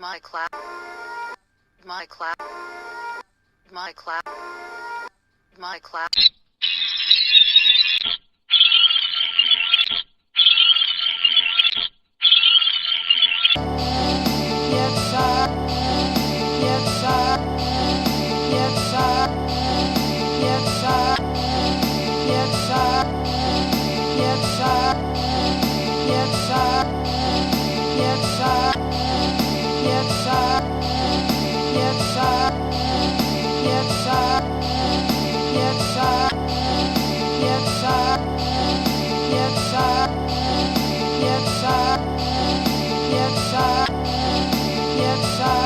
my class, my class, my class, my class. Yes, I, yes, I, yes, I, yes, I, yes, I, yes, I, yes, I, yes, I, yes, I, yes, I, yes, I, yes, I, yes, I, yes, I, yes, I, yes, I, yes, I.